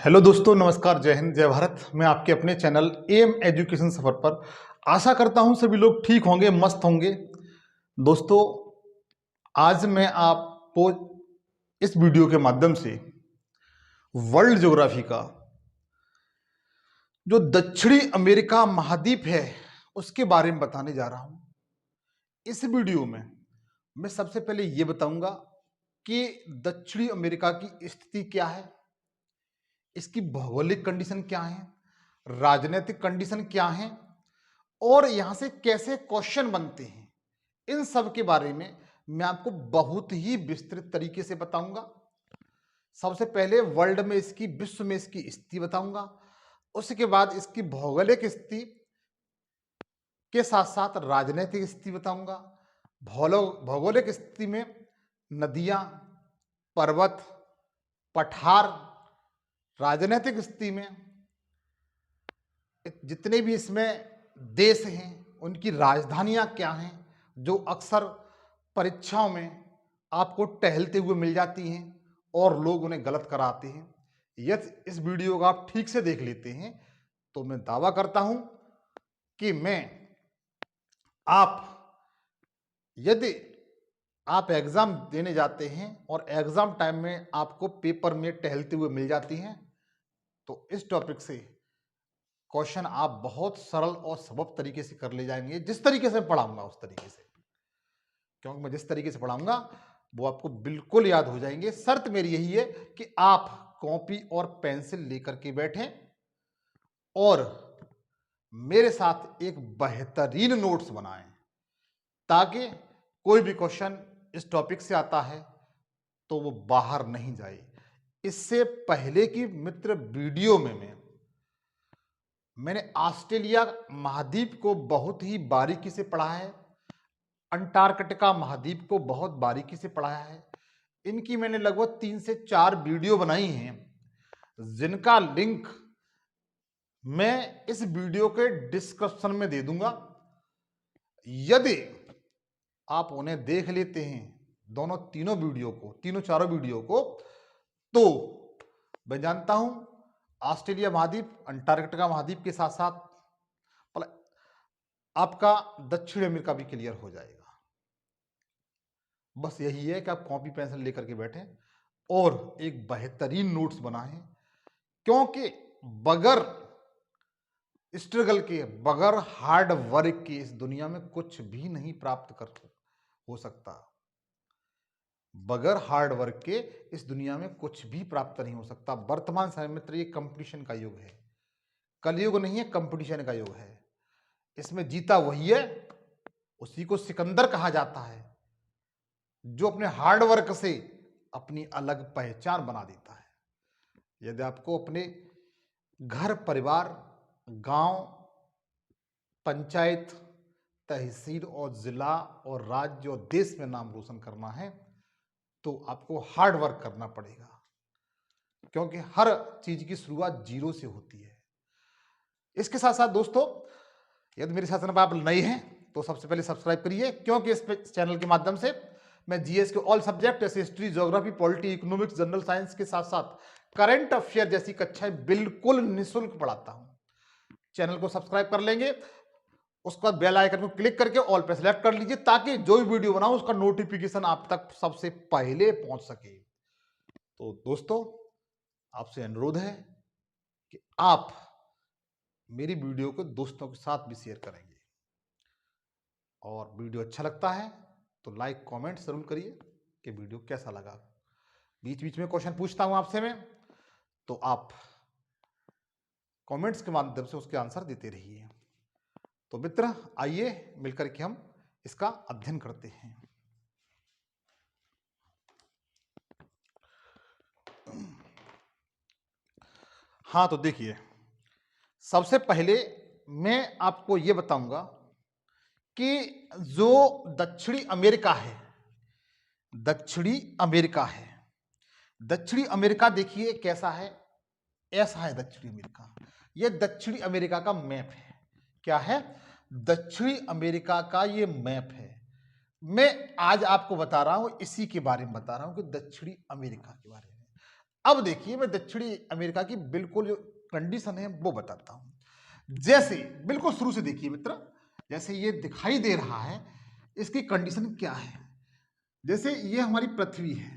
Hello दोस्तों, नमस्कार, जय हिंद, जय भारत। मैं आपके अपने चैनल एम एजुकेशन सफर पर आशा करता हूं सभी लोग ठीक होंगे, मस्त होंगे। दोस्तों, आज मैं आपको इस वीडियो के माध्यम से वर्ल्ड ज्योग्राफी का जो दक्षिणी अमेरिका महाद्वीप है उसके बारे में बताने जा रहा हूं। इस वीडियो में मैं सबसे पहले ये बताऊंगा कि दक्षिणी अमेरिका की स्थिति क्या है, इसकी भौगोलिक कंडीशन क्या है, राजनीतिक कंडीशन क्या है और यहां से कैसे क्वेश्चन बनते हैं। इन सब के बारे में मैं आपको बहुत ही विस्तृत तरीके से बताऊंगा। सबसे पहले वर्ल्ड में इसकी, विश्व में इसकी स्थिति बताऊंगा। उसके बाद इसकी भौगोलिक स्थिति के साथ साथ राजनीतिक स्थिति बताऊंगा। भौगोलिक स्थिति में नदियां, पर्वत, पठार, राजनीतिक स्थिति में जितने भी इसमें देश हैं उनकी राजधानियां क्या हैं, जो अक्सर परीक्षाओं में आपको टहलते हुए मिल जाती हैं और लोग उन्हें गलत कराते हैं। यदि इस वीडियो को आप ठीक से देख लेते हैं तो मैं दावा करता हूं कि आप यदि आप एग्जाम देने जाते हैं और एग्जाम टाइम में आपको पेपर में टहलते हुए मिल जाती हैं तो इस टॉपिक से क्वेश्चन आप बहुत सरल और सबब तरीके से कर ले जाएंगे, जिस तरीके से पढ़ाऊंगा उस तरीके से। क्योंकि मैं जिस तरीके से पढ़ाऊंगा वो आपको बिल्कुल याद हो जाएंगे। शर्त मेरी यही है कि आप कॉपी और पेंसिल लेकर के बैठें और मेरे साथ एक बेहतरीन नोट्स बनाएं, ताकि कोई भी क्वेश्चन इस टॉपिक से आता है तो वो बाहर नहीं जाए। इससे पहले की मित्र वीडियो में मैंने ऑस्ट्रेलिया महाद्वीप को बहुत ही बारीकी से पढ़ा है, अंटार्कटिका महाद्वीप को बहुत बारीकी से पढ़ाया है। इनकी मैंने लगभग 3 से 4 वीडियो बनाई हैं, जिनका लिंक मैं इस वीडियो के डिस्क्रिप्शन में दे दूंगा। यदि आप उन्हें देख लेते हैं, तीनों वीडियो को, तीनों चारों वीडियो को, तो मैं जानता हूं ऑस्ट्रेलिया महाद्वीप, अंटार्कटिका महाद्वीप के साथ साथ आपका दक्षिण अमेरिका भी क्लियर हो जाएगा। बस यही है कि आप कॉपी पेंसिल लेकर के बैठें और एक बेहतरीन नोट्स बनाएं, क्योंकि बगैर स्ट्रगल के, बगैर हार्ड वर्क के इस दुनिया में कुछ भी नहीं प्राप्त कर हो सकता। बगैर हार्ड वर्क के इस दुनिया में कुछ भी प्राप्त नहीं हो सकता। वर्तमान समय में तो ये कंपटीशन का युग है, कलयुग नहीं है, कंपटीशन का युग है। इसमें जीता वही है, उसी को सिकंदर कहा जाता है, जो अपने हार्ड वर्क से अपनी अलग पहचान बना देता है। यदि आपको अपने घर, परिवार, गांव, पंचायत, तहसील और जिला और राज्य और देश में नाम रोशन करना है तो आपको हार्ड वर्क करना पड़ेगा, क्योंकि हर चीज की शुरुआत जीरो से होती है। इसके साथ साथ दोस्तों, यदि मेरे चैनल पर आप नए हैं तो सबसे पहले सब्सक्राइब करिए, क्योंकि इस चैनल के माध्यम से मैं जीएस के ऑल सब्जेक्ट जैसे history, geography, polity, economics, general science के साथ साथ करंट अफेयर जैसी कक्षाएं बिल्कुल निःशुल्क पढ़ाता हूं। चैनल को सब्सक्राइब कर लेंगे, उसके बाद बेल आइकन को क्लिक करके ऑल पे सेलेक्ट कर लीजिए, ताकि जो भी वीडियो बनाऊं उसका नोटिफिकेशन आप तक सबसे पहले पहुंच सके। तो दोस्तों, आपसे अनुरोध है कि आप मेरी वीडियो को दोस्तों के साथ भी शेयर करेंगे, और वीडियो अच्छा लगता है तो लाइक कमेंट जरूर करिए कि वीडियो कैसा लगा। बीच बीच में क्वेश्चन पूछता हूं आपसे मैं, तो आप कमेंट्स के माध्यम से उसके आंसर देते रहिए। तो मित्र, आइए मिलकर के हम इसका अध्ययन करते हैं। हाँ, तो देखिए, सबसे पहले मैं आपको यह बताऊंगा कि जो दक्षिणी अमेरिका है, दक्षिणी अमेरिका है, दक्षिणी अमेरिका देखिए कैसा है, ऐसा है दक्षिणी अमेरिका। यह दक्षिणी अमेरिका का मैप है। क्या है? दक्षिणी अमेरिका का यह मैप है। मैं आज आपको बता रहा हूं, इसी के बारे में बता रहा हूं कि दक्षिणी अमेरिका के बारे में। अब देखिए मैं दक्षिणी अमेरिका की बिल्कुल जो कंडीशन है वो बताता हूं। जैसे बिल्कुल शुरू से देखिए मित्र, जैसे ये दिखाई दे रहा है, इसकी कंडीशन क्या है। जैसे ये हमारी पृथ्वी है,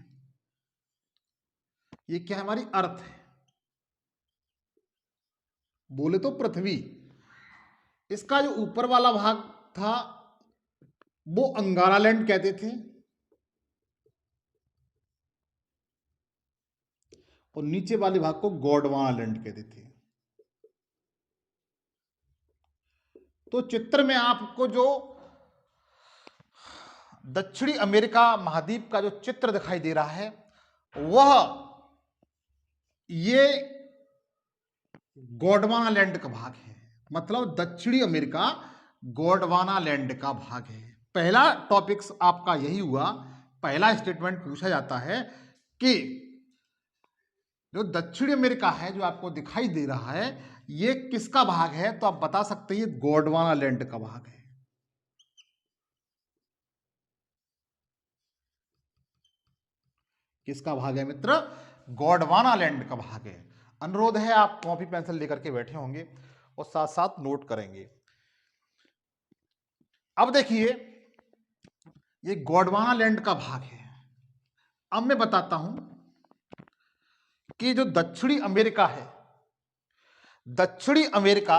ये क्या है, हमारी अर्थ है, बोले तो पृथ्वी। इसका जो ऊपर वाला भाग था वो अंगारा लैंड कहते थे, और नीचे वाले भाग को गोंडवाना लैंड कहते थे। तो चित्र में आपको जो दक्षिणी अमेरिका महाद्वीप का जो चित्र दिखाई दे रहा है वह ये गोंडवाना लैंड का भाग है। मतलब दक्षिणी अमेरिका गोंडवाना लैंड का भाग है। पहला टॉपिक्स आपका यही हुआ, पहला स्टेटमेंट पूछा जाता है कि जो दक्षिणी अमेरिका है जो आपको दिखाई दे रहा है ये किसका भाग है, तो आप बता सकते हैं ये गोंडवाना लैंड का भाग है। किसका भाग है मित्र? गोंडवाना लैंड का भाग है। अनुरोध है आप कॉपी पेंसिल लेकर के बैठे होंगे और साथ साथ नोट करेंगे। अब देखिए ये गोंडवाना लैंड का भाग है। अब मैं बताता हूं कि जो दक्षिणी अमेरिका है, दक्षिणी अमेरिका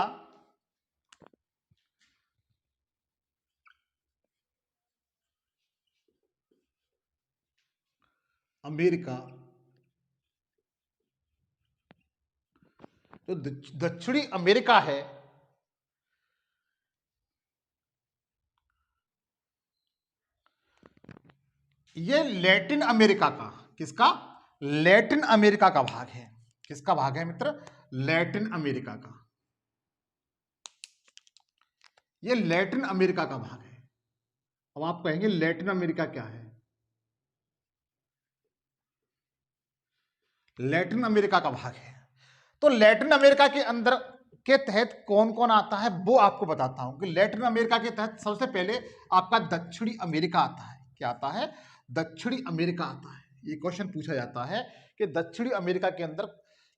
जो दक्षिणी अमेरिका है ये लैटिन अमेरिका का, किसका? लैटिन अमेरिका का भाग है। किसका भाग है मित्र? लैटिन अमेरिका का। ये लैटिन अमेरिका का भाग है। अब आप कहेंगे लैटिन अमेरिका क्या है? लैटिन अमेरिका का भाग है। तो लैटिन अमेरिका के अंदर के तहत कौन कौन आता है वो आपको बताता हूं कि लैटिन अमेरिका के तहत सबसे पहले आपका दक्षिणी अमेरिका आता है। क्या आता है? दक्षिणी अमेरिका आता है। ये क्वेश्चन पूछा जाता है कि दक्षिणी अमेरिका के अंदर,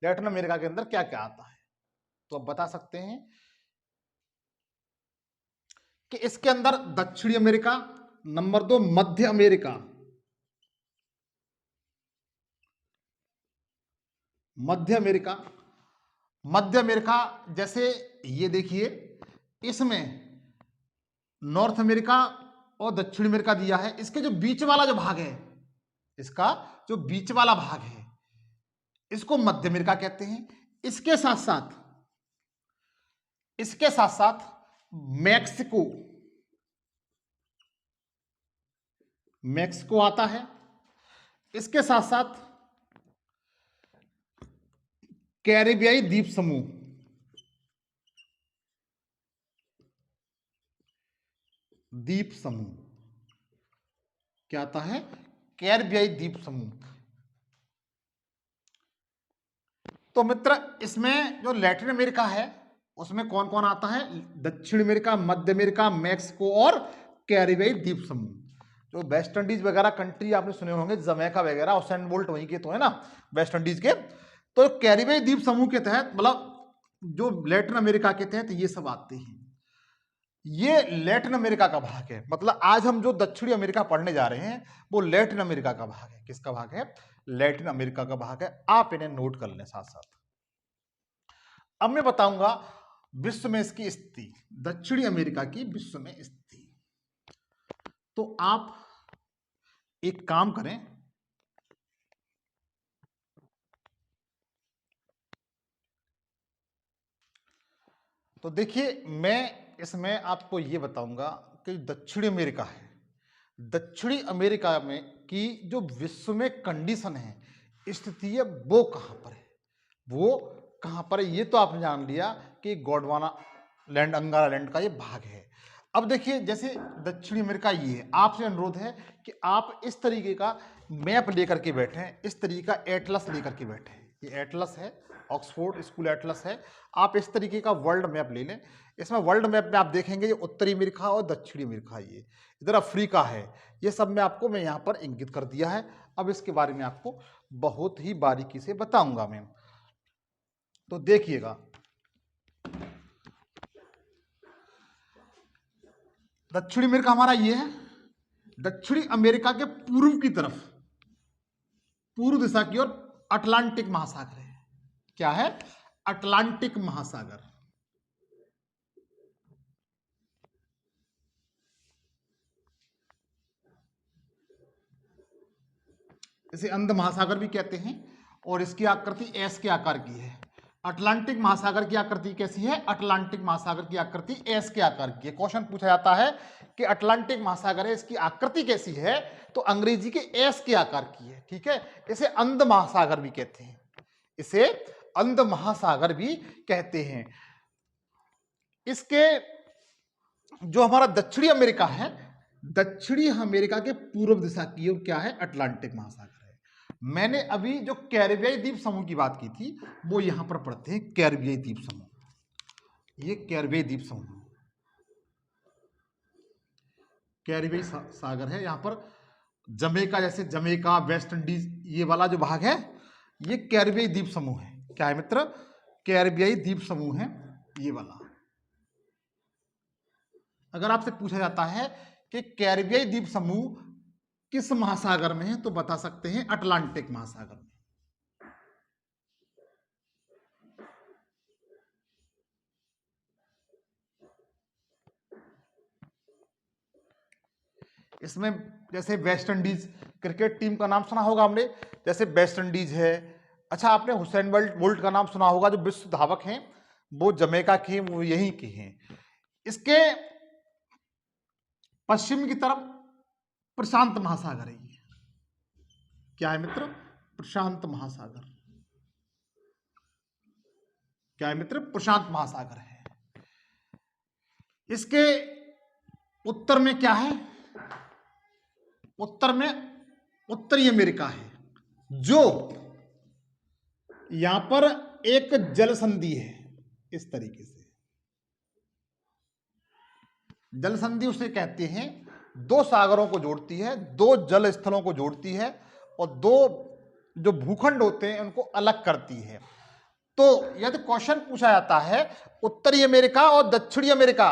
लैटिन अमेरिका के अंदर क्या क्या आता है। तो आप बता सकते हैं कि इसके अंदर दक्षिणी अमेरिका, नंबर 2 मध्य अमेरिका, मध्य अमेरिका, मध्य अमेरिका जैसे ये देखिए इसमें नॉर्थ अमेरिका और दक्षिण अमेरिका दिया है। इसके जो बीच वाला जो भाग है, इसका जो बीच वाला भाग है इसको मध्य अमेरिका कहते हैं। इसके साथ साथ मैक्सिको, मैक्सिको आता है। इसके साथ साथ कैरिबियाई द्वीप समूह, द्वीप समूह क्या आता है? कैरिबियाई द्वीप समूह। तो मित्र इसमें जो लैटिन अमेरिका है उसमें कौन कौन आता है? दक्षिण अमेरिका, मध्य अमेरिका, मैक्सिको और कैरिबियाई द्वीप समूह। जो वेस्ट इंडीज वगैरह कंट्री आपने सुने होंगे, जमैका वगैरह, और सैन बोल्ट वहीं के तो है ना, वेस्ट इंडीज के। तो कैरिबियाई द्वीप समूह के तहत, मतलब जो लैटिन अमेरिका के तहत ये सब आते हैं। ये लैटिन अमेरिका का भाग है। मतलब आज हम जो दक्षिणी अमेरिका पढ़ने जा रहे हैं वो लैटिन अमेरिका का भाग है। किसका भाग है? लैटिन अमेरिका का भाग है। आप इन्हें नोट कर लें साथ साथ। अब मैं बताऊंगा विश्व में इसकी स्थिति, दक्षिणी अमेरिका की विश्व में स्थिति। तो आप एक काम करें, तो देखिए मैं इसमें आपको यह बताऊंगा कि दक्षिणी अमेरिका है, दक्षिणी अमेरिका में की जो विश्व में कंडीशन है, स्थिति है, वो कहां पर है, वो कहां पर है, ये तो आपने जान लिया कि गोंडवाना लैंड, अंगारा लैंड का ये भाग है। अब देखिए जैसे दक्षिणी अमेरिका ये है, आपसे अनुरोध है कि आप इस तरीके का मैप लेकर के बैठे, इस तरीके का एटलस लेकर के बैठे। ये एटलस है, ऑक्सफोर्ड स्कूल एटलस है। आप इस तरीके का वर्ल्ड मैप ले लें। इसमें वर्ल्ड मैप में आप देखेंगे ये उत्तरी अमेरिका और दक्षिणी अमेरिका, ये इधर अफ्रीका है, ये सब मैं यहाँ पर इंगित कर दिया है। अब इसके बारे में आपको बहुत ही बारीकी से बताऊंगा मैं, तो देखिएगा। दक्षिणी अमेरिका हमारा ये है, दक्षिणी अमेरिका के पूर्व की तरफ, पूर्व दिशा की ओर अटलांटिक महासागर है। क्या है? अटलांटिक महासागर। इसे अंध महासागर भी कहते हैं और इसकी आकृति एस के आकार की है। अटलांटिक महासागर की आकृति कैसी है? अटलांटिक महासागर की आकृति एस के आकार की है। क्वेश्चन पूछा जाता है कि अटलांटिक महासागर है, इसकी आकृति कैसी है, तो अंग्रेजी के एस के आकार की है। ठीक है, इसे अंध महासागर भी कहते हैं, इसे अंध महासागर भी कहते हैं। इसके जो हमारा दक्षिणी अमेरिका है, दक्षिणी अमेरिका के पूर्व दिशा की ओर क्या है? अटलांटिक महासागर है। मैंने अभी जो कैरिबियाई द्वीप समूह की बात की थी वो यहां पर पढ़ते हैं, कैरिबियाई द्वीप समूह। ये कैरिबियाई द्वीप समूह, कैरिबियाई सागर है। यहां पर जमैका, जैसे जमैका, वेस्ट इंडीज, ये वाला जो भाग है ये कैरिबियाई द्वीप समूह है। क्या है मित्र? कैरिबियाई द्वीप समूह है ये वाला। अगर आपसे पूछा जाता है कि कैरिबियाई द्वीप समूह किस महासागर में है, तो बता सकते हैं अटलांटिक महासागर में। इसमें जैसे वेस्ट इंडीज क्रिकेट टीम का नाम सुना होगा हमने, जैसे वेस्ट इंडीज है। अच्छा, आपने हुसैन बोल्ट का नाम सुना होगा, जो विश्व धावक हैं, वो जमैका के, वो यहीं के हैं। इसके पश्चिम की तरफ प्रशांत महासागर है। ये क्या है मित्र? प्रशांत महासागर। क्या है मित्र? प्रशांत महासागर है। इसके उत्तर में क्या है? उत्तर में उत्तरी अमेरिका है, जो यहां पर एक जल संधि है। इस तरीके से जल संधि उसे कहते हैं, दो सागरों को जोड़ती है, दो जल स्थलों को जोड़ती है और दो जो भूखंड होते हैं उनको अलग करती है। तो यदि क्वेश्चन पूछा जाता है उत्तरी अमेरिका और दक्षिणी अमेरिका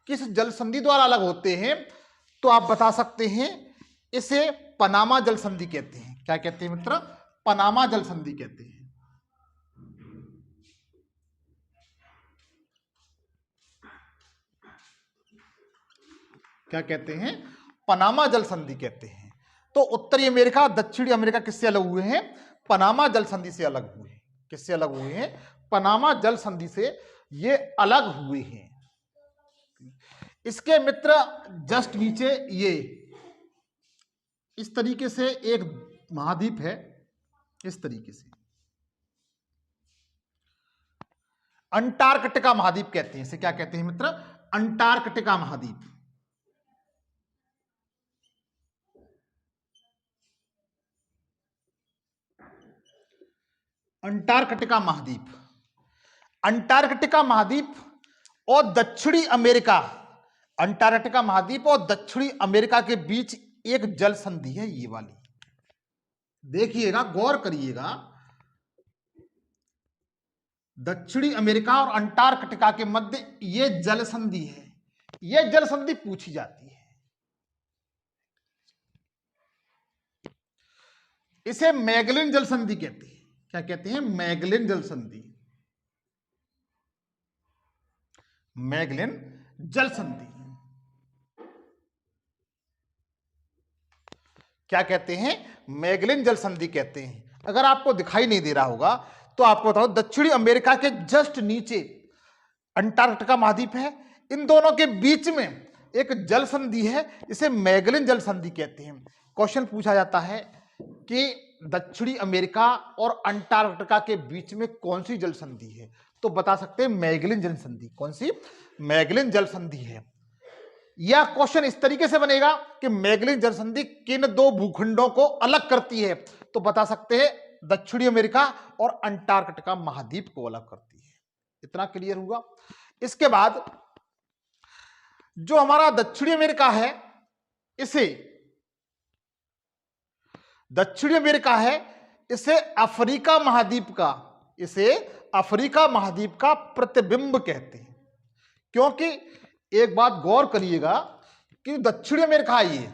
किस जल संधि द्वारा अलग होते हैं, तो आप बता सकते हैं इसे पनामा जल संधि कहते हैं। क्या कहते हैं मित्र? पनामा जल संधि कहते हैं। क्या कहते हैं? पनामा जल संधि कहते हैं। तो उत्तरी अमेरिका, दक्षिणी अमेरिका किससे अलग हुए हैं? पनामा जल संधि से अलग हुए हैं। किससे अलग हुए हैं? पनामा जल संधि से ये अलग हुए हैं। इसके मित्र जस्ट नीचे ये इस तरीके से एक महाद्वीप है, इस तरीके से अंटार्कटिका महाद्वीप कहते हैं। इसे क्या कहते हैं मित्र? अंटार्कटिका महाद्वीप। अंटार्कटिका महाद्वीप, अंटार्कटिका महाद्वीप और दक्षिणी अमेरिका, अंटार्कटिका महाद्वीप और दक्षिणी अमेरिका के बीच एक जल संधि है, ये वाली। देखिएगा, गौर करिएगा, दक्षिणी अमेरिका और अंटार्कटिका के मध्य ये जल संधि है। ये जल संधि पूछी जाती है। इसे मैगेलन जल संधि कहते हैं। क्या कहते हैं? मैगेलन जल संधि। मैगेलन जल संधि क्या कहते हैं? मैगेलन जल संधि कहते हैं। अगर आपको दिखाई नहीं दे रहा होगा तो आपको बताओ, दक्षिणी अमेरिका के जस्ट नीचे अंटार्कटिका महाद्वीप है, इन दोनों के बीच में एक जल संधि है, इसे मैगेलन जल संधि कहते हैं। क्वेश्चन पूछा जाता है कि दक्षिणी अमेरिका और अंटार्कटिका के बीच में कौन सी जल संधि है, तो बता सकते हैं मैगेलन जल संधि। कौन सी? मैगेलन जल संधि है। यह क्वेश्चन इस तरीके से बनेगा कि मैगेलन जल संधि किन दो भूखंडों को अलग करती है, तो बता सकते हैं दक्षिणी अमेरिका और अंटार्कटिका महाद्वीप को अलग करती है। इतना क्लियर हुआ। इसके बाद जो हमारा दक्षिणी अमेरिका है, इसे दक्षिणी अमेरिका है, इसे अफ्रीका महाद्वीप का प्रतिबिंब कहते हैं। क्योंकि एक बात गौर करिएगा कि दक्षिणी अमेरिका ये,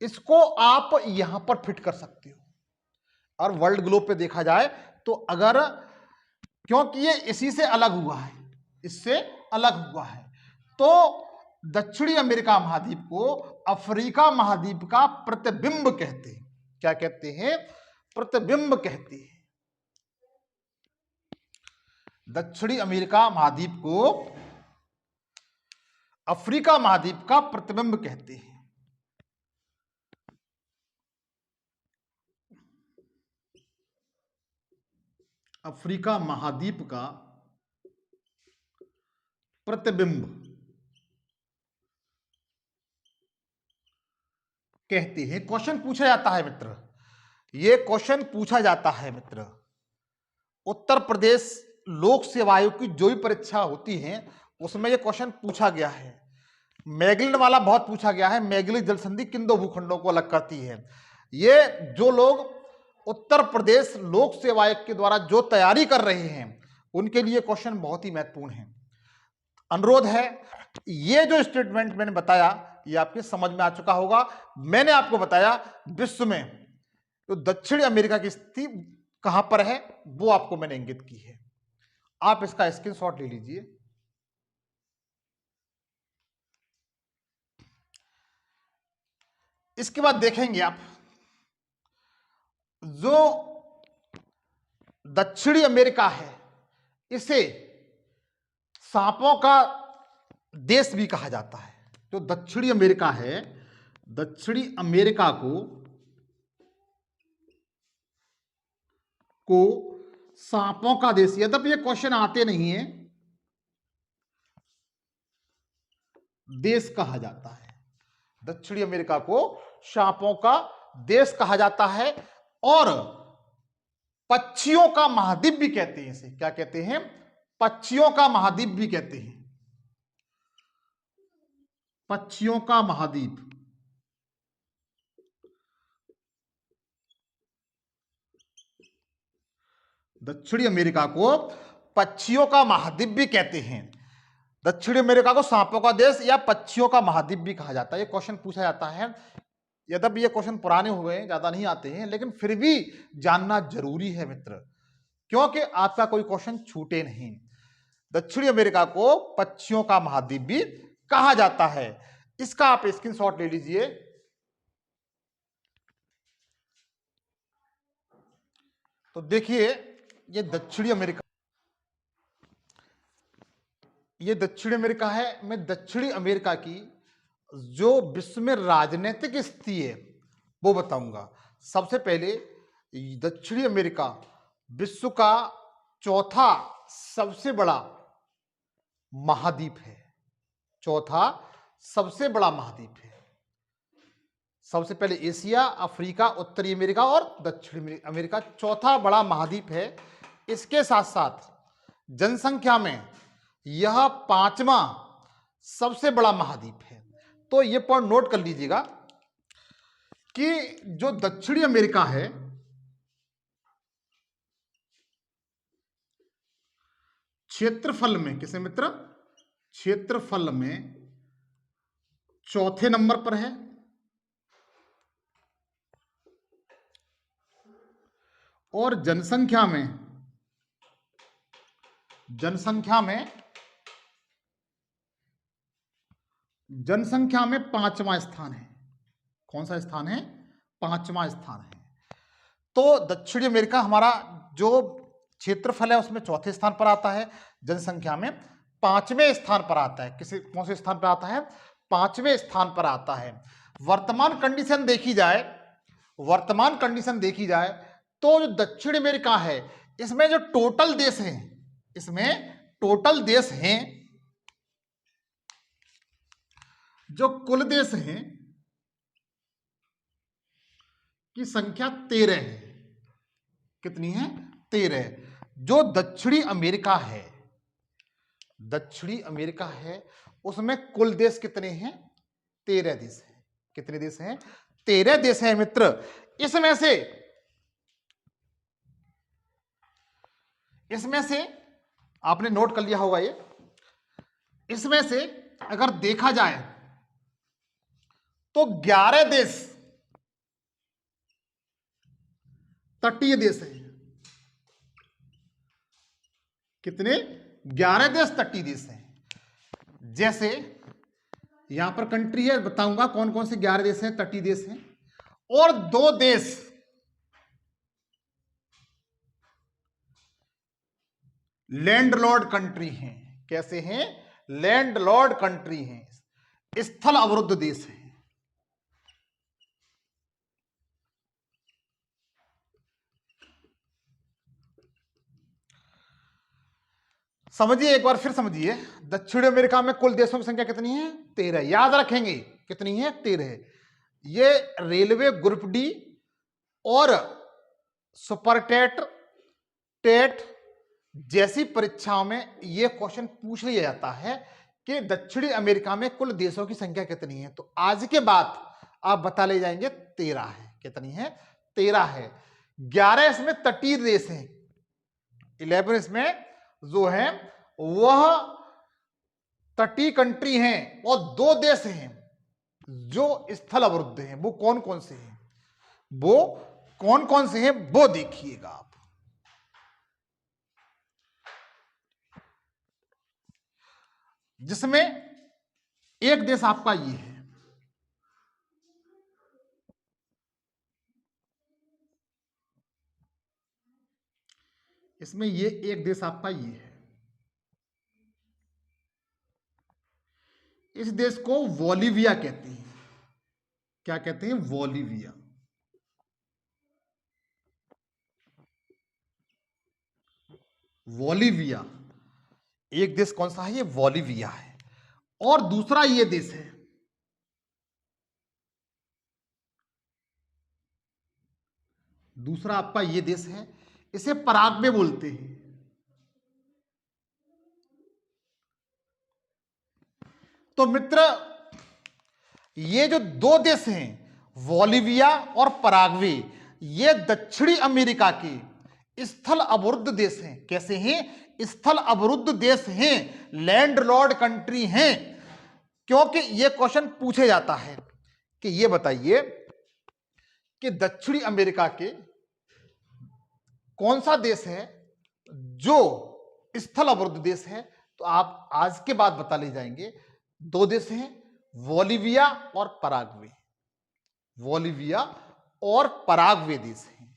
इसको आप यहां पर फिट कर सकते हो और वर्ल्ड ग्लोब पे देखा जाए तो अगर, क्योंकि ये इसी से अलग हुआ है, इससे अलग हुआ है, तो दक्षिणी अमेरिका महाद्वीप को अफ्रीका महाद्वीप का प्रतिबिंब कहते हैं। क्या कहते हैं? प्रतिबिंब कहते हैं। दक्षिणी अमेरिका महाद्वीप को अफ्रीका महाद्वीप का प्रतिबिंब कहते हैं। अफ्रीका महाद्वीप का प्रतिबिंब कहते हैं। क्वेश्चन पूछा जाता है मित्र, ये क्वेश्चन पूछा जाता है मित्र, उत्तर प्रदेश लोक सेवा आयोग की जो भी परीक्षा होती है उसमें ये क्वेश्चन पूछा गया है। मैगलिन वाला बहुत पूछा गया है। मैगलिन जल संधि किन दो भूखंडों को अलग करती है? ये जो लोग उत्तर प्रदेश लोक सेवा आयोग के द्वारा जो तैयारी कर रहे हैं उनके लिए क्वेश्चन बहुत ही महत्वपूर्ण है। अनुरोध है, ये जो स्टेटमेंट मैंने बताया ये आपके समझ में आ चुका होगा। मैंने आपको बताया विश्व में तो दक्षिण अमेरिका की स्थिति कहां पर है वो आपको मैंने इंगित की है। आप इसका स्क्रीनशॉट ले लीजिए। इसके बाद देखेंगे आप, जो दक्षिणी अमेरिका है इसे सांपों का देश भी कहा जाता है। जो दक्षिणी अमेरिका है, दक्षिणी अमेरिका को सांपों का देश, यद्यपि ये क्वेश्चन आते नहीं है, देश कहा जाता है। दक्षिणी अमेरिका को सांपों का देश कहा जाता है और पक्षियों का महाद्वीप भी कहते हैं इसे। क्या कहते हैं? पक्षियों का महाद्वीप भी कहते हैं। पक्षियों का महाद्वीप। दक्षिणी अमेरिका को पक्षियों का महाद्वीप भी कहते हैं। दक्षिणी अमेरिका को सांपों का देश या पक्षियों का महाद्वीप भी कहा जाता है। ये क्वेश्चन पूछा जाता है। यद्यपि ये क्वेश्चन पुराने हो गए, ज्यादा नहीं आते हैं, लेकिन फिर भी जानना जरूरी है मित्र, क्योंकि आपका कोई क्वेश्चन छूटे नहीं। दक्षिणी अमेरिका को पक्षियों का महाद्वीप भी कहा जाता है। इसका आप स्क्रीनशॉट ले लीजिए। तो देखिए, ये दक्षिणी अमेरिका, ये दक्षिणी अमेरिका है। मैं दक्षिणी अमेरिका की जो विश्व में राजनीतिक स्थिति है वो बताऊंगा। सबसे पहले, दक्षिणी अमेरिका विश्व का चौथा सबसे बड़ा महाद्वीप है। चौथा सबसे बड़ा महाद्वीप है। सबसे पहले एशिया, अफ्रीका, उत्तरी अमेरिका और दक्षिणी अमेरिका चौथा बड़ा महाद्वीप है। इसके साथ साथ जनसंख्या में यह पांचवा सबसे बड़ा महाद्वीप है। तो यह पॉइंट नोट कर लीजिएगा कि जो दक्षिणी अमेरिका है, क्षेत्रफल में, किसे मित्र? क्षेत्रफल में चौथे नंबर पर है और जनसंख्या में पांचवा स्थान है। कौन सा स्थान है? पांचवा स्थान है। तो दक्षिणी अमेरिका हमारा जो क्षेत्रफल है उसमें चौथे स्थान पर आता है, जनसंख्या में पांचवें स्थान पर आता है। कौन से स्थान पर आता है? पांचवें स्थान पर आता है। वर्तमान कंडीशन देखी जाए तो जो दक्षिण अमेरिका है इसमें जो टोटल देश हैं, जो कुल देश हैं की संख्या 13 है। कितनी है? 13। जो दक्षिणी अमेरिका है, दक्षिणी अमेरिका है, उसमें कुल देश कितने हैं? 13 देश हैं। कितने देश हैं? 13 देश हैं मित्र। इसमें से आपने नोट कर लिया होगा ये, इसमें से अगर देखा जाए तो 11 देश तटीय देश हैं। कितने? 11 देश तटीय देश हैं। जैसे यहां पर कंट्री है, बताऊंगा कौन कौन से 11 देश हैं, तटीय देश हैं। और 2 देश लैंडलॉर्ड कंट्री हैं। कैसे हैं? लैंडलॉर्ड कंट्री हैं, स्थल अवरुद्ध देश हैं। समझिए, एक बार फिर समझिए। दक्षिण अमेरिका में कुल देशों की संख्या कितनी है? 13। याद रखेंगे कितनी है? 13। ये रेलवे ग्रुप डी और सुपर टेट, टेट जैसी परीक्षाओं में यह क्वेश्चन पूछ लिया जाता है कि दक्षिणी अमेरिका में कुल देशों की संख्या कितनी है। तो आज के बाद आप बता ले जाएंगे 13 है। कितनी है? 13 है। 11 इसमें तटीय देश हैं, 11 इसमें जो है वह तटीय कंट्री हैं, और 2 देश हैं जो स्थल अवरुद्ध हैं। वो कौन कौन से हैं? वो कौन कौन से हैं वो देखिएगा आप। जिसमें एक देश आपका ये है, इसमें ये एक देश आपका ये है। इस देश को बोलिविया कहते हैं। क्या कहते हैं? बोलिविया। बोलिविया एक देश कौन सा है? ये बोलिविया है। और दूसरा ये देश है, दूसरा आपका ये देश है, इसे पराग्वे बोलते हैं। तो मित्र, ये जो 2 देश हैं, बोलिविया और पराग्वे, ये दक्षिणी अमेरिका के स्थल अवरुद्ध देश हैं। कैसे हैं? स्थल अवरुद्ध देश हैं, लैंडलॉर्ड कंट्री हैं। क्योंकि ये क्वेश्चन पूछे जाता है कि ये बताइए कि दक्षिणी अमेरिका के कौन सा देश है जो स्थल अवरुद्ध देश है। तो आप आज के बाद बता ले जाएंगे 2 देश हैं, बोलिविया और पराग्वे। बोलिविया और पराग्वे देश हैं।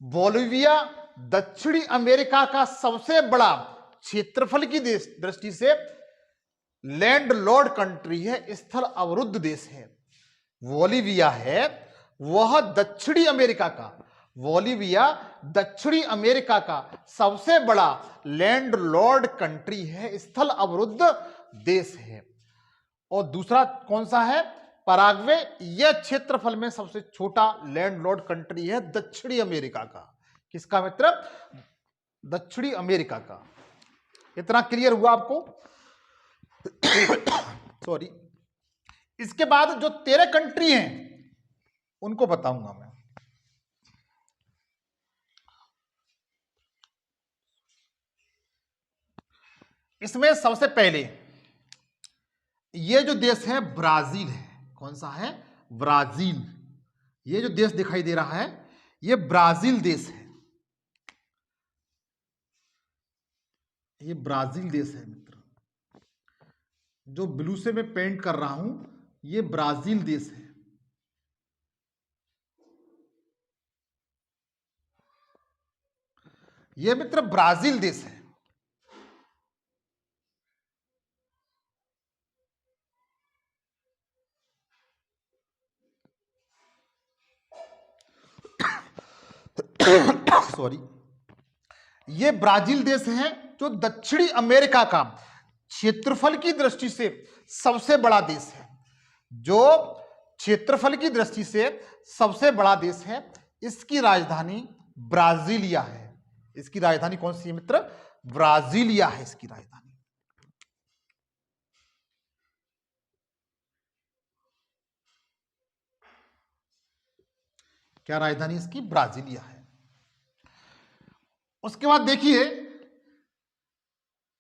बोलिविया दक्षिणी अमेरिका का सबसे बड़ा क्षेत्रफल की दृष्टि से लैंडलॉर्ड कंट्री है, स्थल अवरुद्ध देश है। बोलिविया है वह दक्षिणी अमेरिका का, बोलिविया दक्षिणी अमेरिका का सबसे बड़ा लैंडलॉर्ड कंट्री है, स्थल अवरुद्ध देश है। और दूसरा कौन सा है? पराग्वे। यह क्षेत्रफल में सबसे छोटा लैंडलॉर्ड कंट्री है दक्षिणी अमेरिका का। किसका मित्र? दक्षिणी अमेरिका का। इतना क्लियर हुआ आपको? सॉरी। इसके बाद जो 13 कंट्री हैं उनको बताऊंगा मैं। इसमें सबसे पहले ये जो देश है ब्राजील है। कौन सा है? ब्राजील। ये जो देश दिखाई दे रहा है ये ब्राजील देश है। ये ब्राजील देश है मित्र। जो ब्लू से मैं पेंट कर रहा हूं ये ब्राजील देश है। ये मित्र ब्राजील देश है। सॉरी। ये ब्राजील देश है जो दक्षिणी अमेरिका का क्षेत्रफल की दृष्टि से सबसे बड़ा देश है। जो क्षेत्रफल की दृष्टि से सबसे बड़ा देश है। इसकी राजधानी ब्राजीलिया है। इसकी राजधानी कौन सी है मित्र? ब्राजीलिया है इसकी राजधानी। क्या राजधानी इसकी? ब्राजीलिया है। उसके बाद देखिए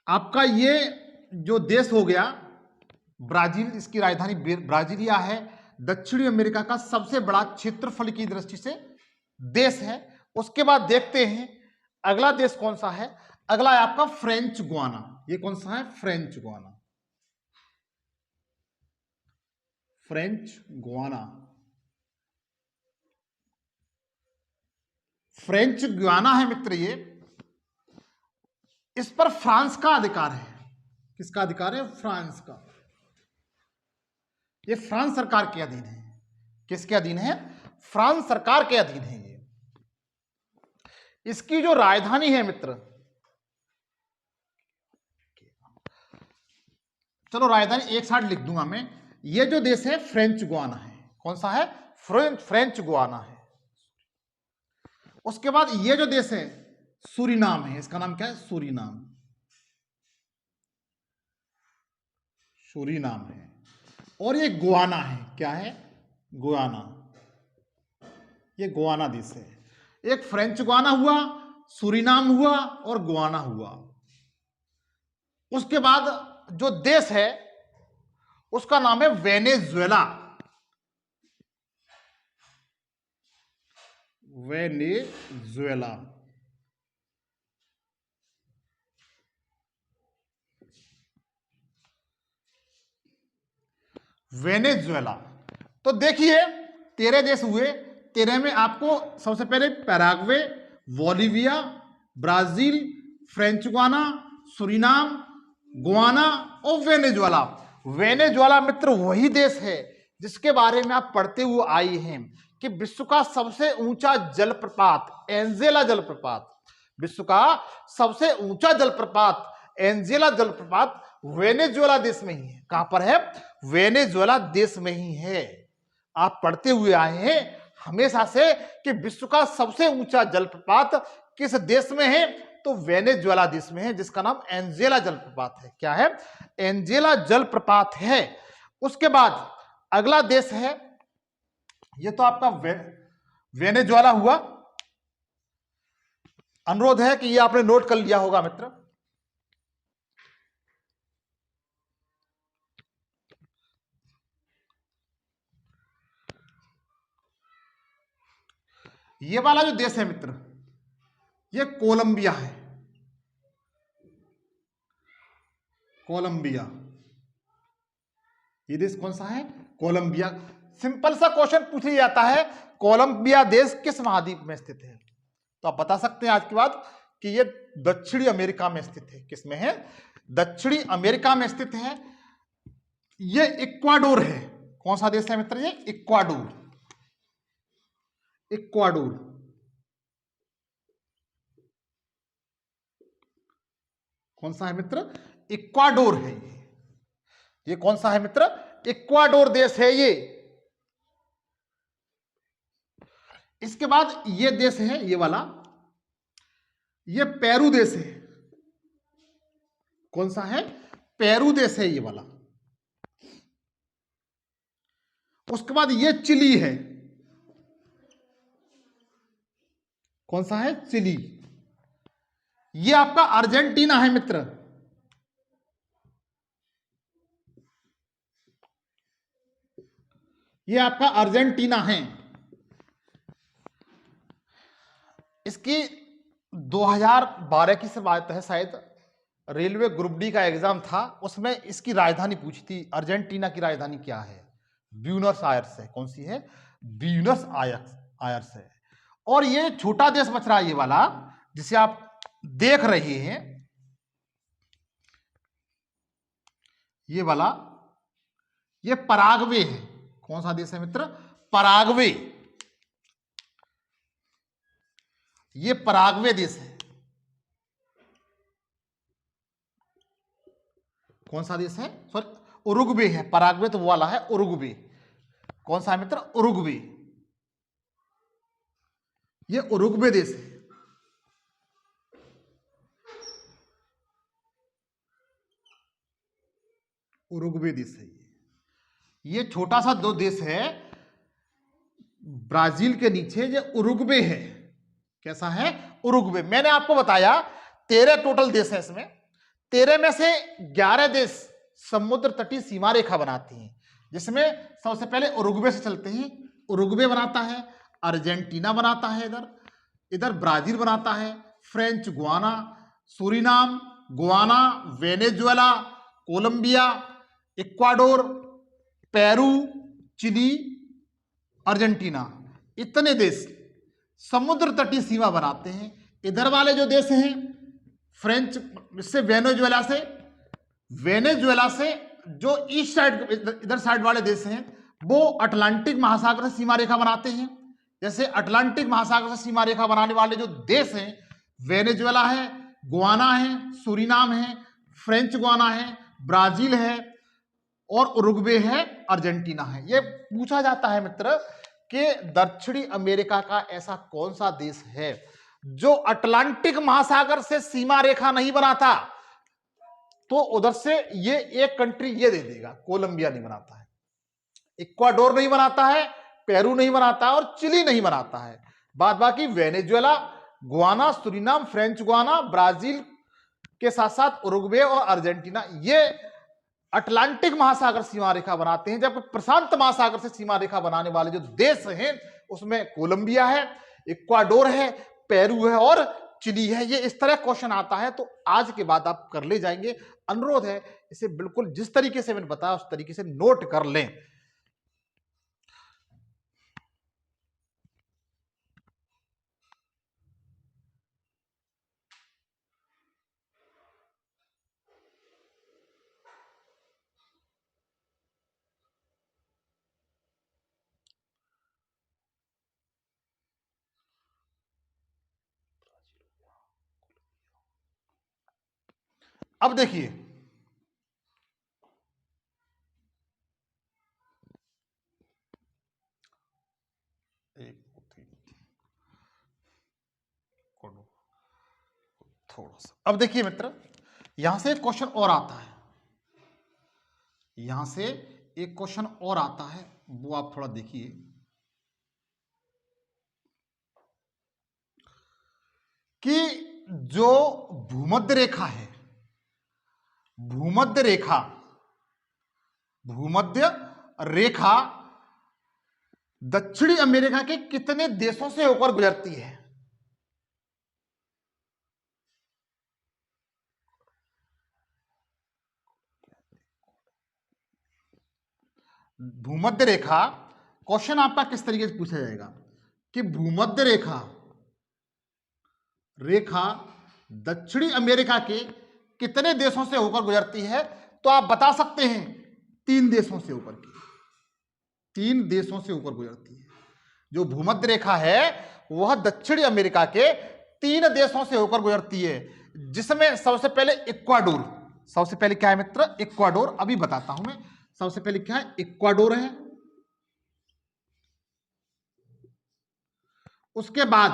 आपका ये जो देश हो गया ब्राजील, इसकी राजधानी ब्राजीलिया है। दक्षिणी अमेरिका का सबसे बड़ा क्षेत्रफल की दृष्टि से देश है। उसके बाद देखते हैं अगला देश कौन सा है। अगला है आपका फ्रेंच गुआना। ये कौन सा है? French Guana. French Guana. French Guana है मित्र ये। इस पर फ्रांस का अधिकार है। किसका अधिकार है? फ्रांस का। ये फ्रांस सरकार के अधीन है। किसके अधीन है? फ्रांस सरकार के अधीन है ये। इसकी जो राजधानी है मित्र, चलो राजधानी एक साथ लिख दूंगा मैं। ये जो देश है फ्रेंच गुआना है। कौन सा है? फ्रेंच गुआना है। उसके बाद ये जो देश है सूरीनाम है। इसका नाम क्या है? सूरीनाम। सूरीनाम है। और ये गुआना है। क्या है? गुआना। ये गुआना देश है। एक फ्रेंच गुआना हुआ, सूरीनाम हुआ और गुआना हुआ। उसके बाद जो देश है उसका नाम है वेनेजुएला। वेनेजुएला। वेनेजुएला। तो देखिए 13 देश हुए। 13 में आपको सबसे पहले Paraguay, Bolivia, Brazil, French Guiana, Suriname, Guana और वेनेजुएला। वेनेजुएला मित्र वही देश है जिसके बारे में आप पढ़ते हुए आए हैं कि विश्व का सबसे ऊंचा जलप्रपात एंजेला जलप्रपात, विश्व का सबसे ऊंचा जलप्रपात एंजेला जलप्रपात वेनेजुएला देश में ही है। कहां पर है? वेनेजुएला देश में ही है। आप पढ़ते हुए आए हैं हमेशा से कि विश्व का सबसे ऊंचा जलप्रपात किस देश में है? तो वेनेजुएला देश में है, जिसका नाम एंजेला जलप्रपात है। क्या है? एंजेला जलप्रपात है। उसके बाद अगला देश है, ये तो आपका वेनेजुएला हुआ। अनुरोध है कि ये आपने नोट कर लिया होगा मित्र। ये वाला जो देश है मित्र, ये कोलंबिया है। कोलंबिया। ये देश कौन सा है? कोलंबिया। सिंपल सा क्वेश्चन पूछ लिया जाता है, कोलंबिया देश किस महाद्वीप में स्थित है? तो आप बता सकते हैं आज के बाद कि ये दक्षिणी अमेरिका में स्थित है। किसमें है? दक्षिणी अमेरिका में स्थित है। ये इक्वाडोर है। कौन सा देश है मित्र? ये इक्वाडोर। इक्वाडोर। कौन सा है मित्र? इक्वाडोर है ये कौन सा है मित्र? इक्वाडोर देश है ये। इसके बाद ये देश है, ये वाला, ये पेरू देश है। कौन सा है? पेरू देश है ये वाला। उसके बाद ये चिली है। कौन सा है? चिली। ये आपका अर्जेंटीना है मित्र। ये आपका अर्जेंटीना है। इसकी 2012 की से बात है, शायद रेलवे ग्रुप डी का एग्जाम था, उसमें इसकी राजधानी पूछी थी। अर्जेंटीना की राजधानी क्या है? ब्यूनस आयर्स है। कौन सी है? ब्यूनस आयर्स है। और ये छोटा देश बच रहा है, ये वाला जिसे आप देख रहे हैं, ये वाला, ये पराग्वे है। कौन सा देश है मित्र? पराग्वे। ये पराग्वे देश है। कौन सा देश है? सॉरी, उरुग्वे है। पराग्वे तो वो वाला है, उरुग्वे। कौन सा है मित्र? उरुग्वे। ये उरुग्वे देश है, उरुग्वे देश है। ये छोटा सा दो देश है ब्राजील के नीचे, ये उरुग्वे है। कैसा है? उरुग्वे। मैंने आपको बताया 13 टोटल देश है इसमें, 13 में से 11 देश समुद्र तटीय सीमा रेखा बनाती हैं, जिसमें सबसे पहले उरुग्वे से चलते हैं। उरुग्वे बनाता है, अर्जेंटीना बनाता है, इधर ब्राजील बनाता है, French Guiana, Suriname, Guiana, Venezuela, Colombia, Ecuador, Peru, Chile, Argentina, इतने देश समुद्र तटीय सीमा बनाते हैं। इधर वाले जो देश हैं फ्रेंच से वेनेजुएला से जो ईस्ट साइड इधर साइड वाले देश हैं वो अटलांटिक महासागर से सीमा रेखा बनाते हैं। जैसे अटलांटिक महासागर से सीमा रेखा बनाने वाले जो देश हैं वेनेजुएला है, गुआना है, सूरीनाम है, फ्रेंच गुआना है, ब्राजील है और उरुग्वे है, अर्जेंटीना है। ये पूछा जाता है मित्र कि दक्षिणी अमेरिका का ऐसा कौन सा देश है जो अटलांटिक महासागर से सीमा रेखा नहीं बनाता, तो उधर से ये एक कंट्री ये दे देगा, कोलंबिया नहीं बनाता है, इक्वाडोर नहीं बनाता है, पेरू नहीं बनाता है और चिली नहीं बनाता है। बाद बाकी Venezuela, Guana, Suriname, French Guana, Brazil के साथ साथ उरुग्वे और अर्जेंटीना ये अटलांटिक महासागर सीमा रेखा बनाते हैं। जबकि प्रशांत महासागर से सीमा रेखा बनाने वाले जो देश हैं उसमें कोलंबिया है, इक्वाडोर है, पेरू है और चिली है। ये इस तरह क्वेश्चन आता है तो आज के बाद आप कर ले जाएंगे। अनुरोध है इसे बिल्कुल जिस तरीके से मैंने बताया उस तरीके से नोट कर लें। अब देखिए थोड़ा सा, अब देखिए मित्र यहां से एक क्वेश्चन और आता है, यहां से एक क्वेश्चन और आता है, वो आप थोड़ा देखिए कि जो भूमध्य रेखा है, भूमध्य रेखा दक्षिणी अमेरिका के कितने देशों से होकर गुजरती है? भूमध्य रेखा क्वेश्चन आपका किस तरीके से पूछा जाएगा कि भूमध्य रेखा दक्षिणी अमेरिका के कितने देशों से होकर गुजरती है? तो आप बता सकते हैं 3 देशों से होकर की, 3 देशों से होकर गुजरती है। जो भूमध्य रेखा है वह दक्षिणी अमेरिका के 3 देशों से होकर गुजरती है, जिसमें सबसे पहले इक्वाडोर, सबसे पहले क्या है मित्र? इक्वाडोर। अभी बताता हूं मैं, सबसे पहले क्या है? इक्वाडोर है, उसके बाद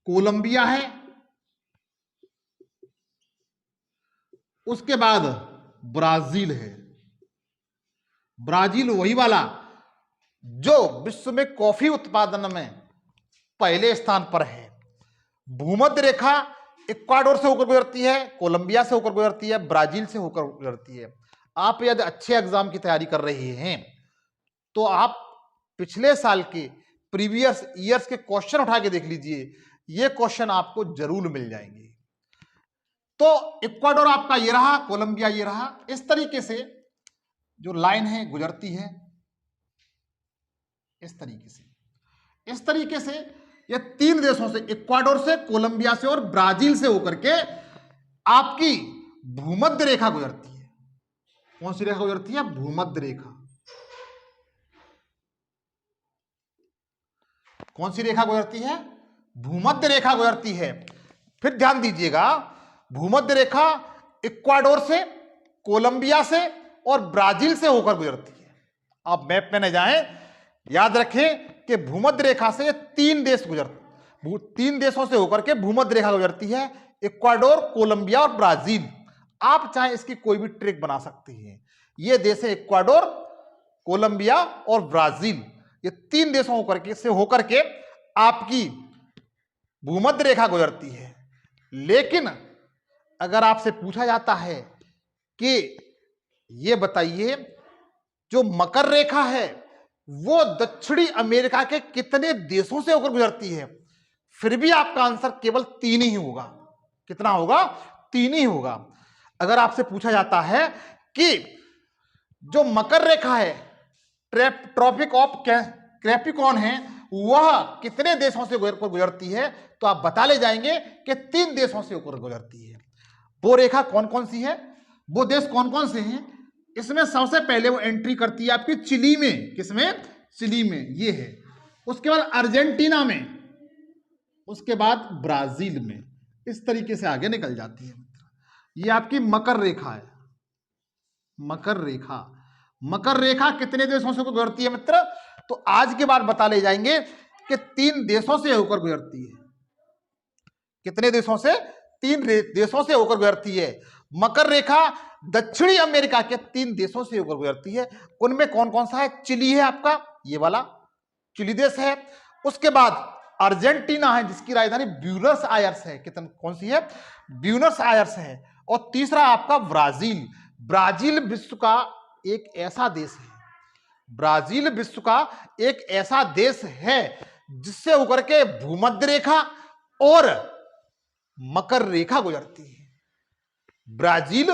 कोलंबिया है, उसके बाद ब्राजील है। ब्राजील वही वाला जो विश्व में कॉफी उत्पादन में पहले स्थान पर है। भूमध्य रेखा इक्वाडोर से होकर गुजरती है, कोलंबिया से होकर गुजरती है, ब्राजील से होकर गुजरती है। आप यदि अच्छे एग्जाम की तैयारी कर रहे हैं तो आप पिछले साल के प्रीवियस ईयर्स के क्वेश्चन उठा के देख लीजिए, ये क्वेश्चन आपको जरूर मिल जाएंगे। तो इक्वाडोर आपका ये रहा, कोलंबिया ये रहा। इस तरीके से जो लाइन है गुजरती है, इस तरीके से ये 3 देशों से, इक्वाडोर से, कोलंबिया से और ब्राजील से होकर के आपकी भूमध्य रेखा गुजरती है। कौन सी रेखा गुजरती है? भूमध्य रेखा। कौन सी रेखा गुजरती है? भूमध्य रेखा गुजरती है। फिर ध्यान दीजिएगा, भूमध्य रेखा इक्वाडोर से, कोलंबिया से और ब्राजील से होकर गुजरती है। आप मैप में न जाएं, याद रखें कि भूमध्य रेखा से ये 3 देश गुजरते, तीन देशों से होकर के भूमध्य रेखा गुजरती है, इक्वाडोर, कोलंबिया और ब्राजील। आप चाहे इसकी कोई भी ट्रिक बना सकते हैं। ये देश है इक्वाडोर, कोलंबिया और ब्राजील। ये तीन देशों से होकर के आपकी भूमध्य रेखा गुजरती है। लेकिन अगर आपसे पूछा जाता है कि ये बताइए जो मकर रेखा है वो दक्षिणी अमेरिका के कितने देशों से होकर गुजरती है, फिर भी आपका आंसर केवल तीन ही होगा। कितना होगा? तीन ही होगा। अगर आपसे पूछा जाता है कि जो मकर रेखा है, ट्रॉपिक ऑफ कैप्रिकॉर्न है, वह कितने देशों से होकर गुजरती है, तो आप बता ले जाएंगे कि तीन देशों से होकर गुजरती है। वो रेखा कौन कौन सी है, वो देश कौन कौन से हैं? इसमें सबसे पहले वो एंट्री करती है आपकी चिली में। किसमें? चिली में, ये है। उसके बाद अर्जेंटीना में, उसके बाद ब्राजील में। इस तरीके से आगे निकल जाती है। ये आपकी मकर रेखा है। मकर रेखा, मकर रेखा कितने देशों से गुजरती है मित्र? तो आज के बाद बता ले जाएंगे कि तीन देशों से होकर गुजरती है। कितने देशों से? तीन देशों से होकर गुजरती है। मकर रेखा दक्षिणी अमेरिका के तीन देशों से होकर गुजरती है। उनमें कौन कौन सा है? चिली है आपका, ये वाला चिली देश है। उसके बाद अर्जेंटीना है जिसकी राजधानी ब्यूनस आयर्स है। कितन कौन सी है? ब्यूनस आयर्स है। और तीसरा आपका ब्राजील। ब्राजील विश्व का एक ऐसा देश है, ब्राजील विश्व का एक ऐसा देश है जिससे होकर के भूमध्य रेखा और मकर रेखा गुजरती है। ब्राजील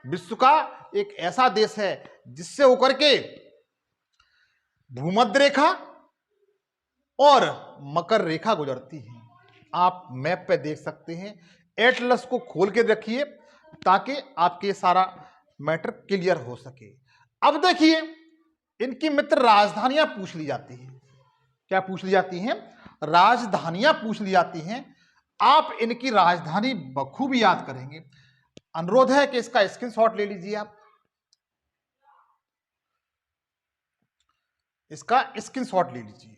विश्व का एक ऐसा देश है जिससे होकर के भूमध्य रेखा और मकर रेखा गुजरती है। आप मैप पे देख सकते हैं। एटलस को खोल के रखिए ताकि आपके सारा मैटर क्लियर हो सके। अब देखिए, इनकी मित्र राजधानियां पूछ ली जाती हैं। क्या पूछ ली जाती हैं? राजधानियां पूछ ली जाती हैं। आप इनकी राजधानी बखूबी याद करेंगे। अनुरोध है कि इसका स्क्रीनशॉट ले लीजिए। आप इसका स्क्रीनशॉट ले लीजिए।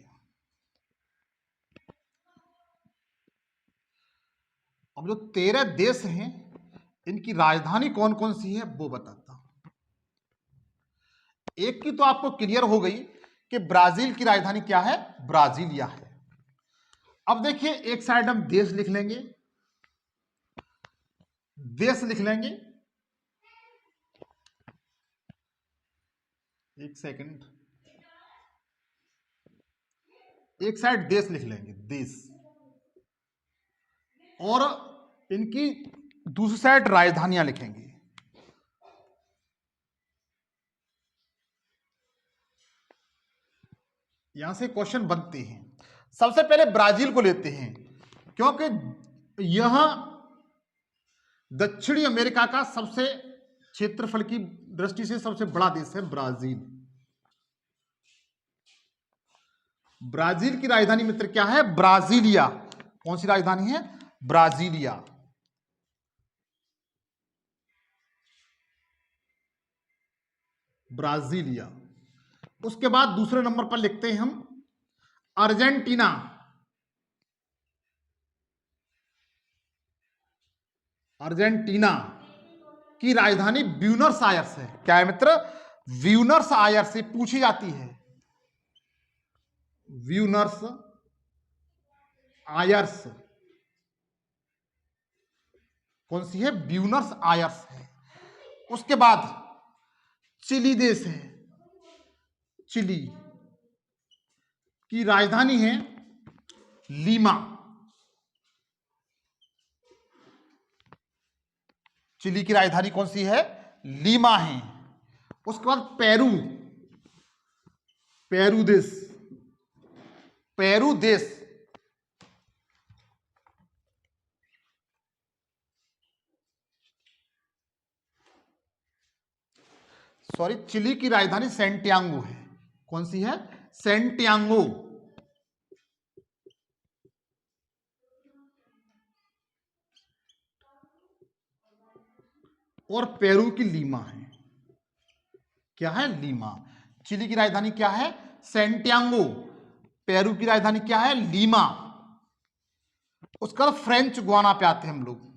अब जो 13 देश हैं, इनकी राजधानी कौन कौन सी है वो बताता हूं। एक की तो आपको क्लियर हो गई कि ब्राजील की राजधानी क्या है? ब्राजीलिया है। अब देखिए, एक साइड हम देश लिख लेंगे, देश लिख लेंगे। एक सेकंड, एक साइड देश लिख लेंगे, देश, और इनकी दूसरी साइड राजधानियां लिखेंगे। यहां से क्वेश्चन बनते हैं। सबसे पहले ब्राजील को लेते हैं क्योंकि यह दक्षिणी अमेरिका का सबसे क्षेत्रफल की दृष्टि से सबसे बड़ा देश है ब्राजील। ब्राजील की राजधानी मित्र क्या है? ब्राजीलिया। कौन सी राजधानी है? ब्राजीलिया। ब्राजीलिया। उसके बाद दूसरे नंबर पर लिखते हैं हम अर्जेंटीना। अर्जेंटीना की राजधानी ब्यूनस आयर्स है। क्या है मित्र? ब्यूनस आयर्स से पूछी जाती है। ब्यूनस आयर्स कौन सी है? ब्यूनस आयर्स है। उसके बाद चिली देश है। चिली की राजधानी है लीमा। चिली की राजधानी कौन सी है? लीमा है। उसके बाद पेरू। पेरू देश। पेरू देश सॉरी, चिली की राजधानी सेंटियागो है। कौन सी है? सेंटियागो। और पेरू की लीमा है। क्या है? लीमा। चिली की राजधानी क्या है? सेंटियागो। पेरू की राजधानी क्या है? लीमा। उसका फ्रेंच गुआना पे आते हैं हम लोग।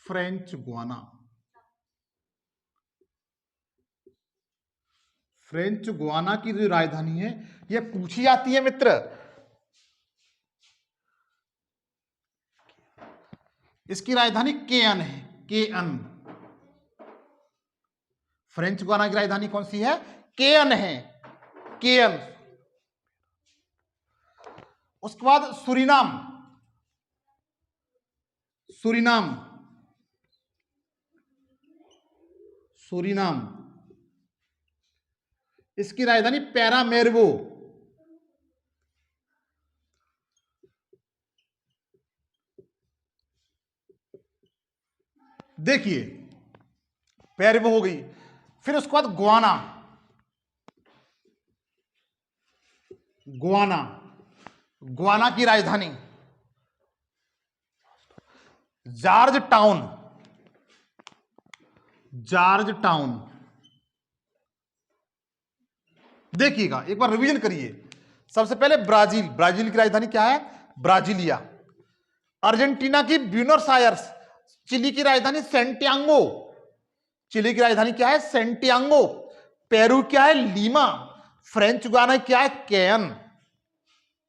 फ्रेंच गुआना, फ्रेंच गुआना की जो राजधानी है यह पूछी जाती है मित्र। इसकी राजधानी केयन है, केयन। फ्रेंच गुआना की राजधानी कौन सी है? केयन है, केयन। उसके बाद सूरीनाम, सूरीनाम, सूरीनाम, इसकी राजधानी पैरामेरिबो। देखिए पैरामेरिबो हो गई। फिर उसके बाद गुआना, गुआना, गुआना की राजधानी जॉर्ज टाउन, जॉर्ज टाउन। देखिएगा एक बार रिवीजन करिए। सबसे पहले ब्राजील, ब्राजील की राजधानी क्या है? ब्राजीलिया। अर्जेंटीना की ब्यूनस आयर्स। चिली की राजधानी सेंटियागो, चिली की राजधानी क्या है? सेंटियागो। पेरू क्या है? लीमा। फ्रेंच गुआना क्या है? केयन।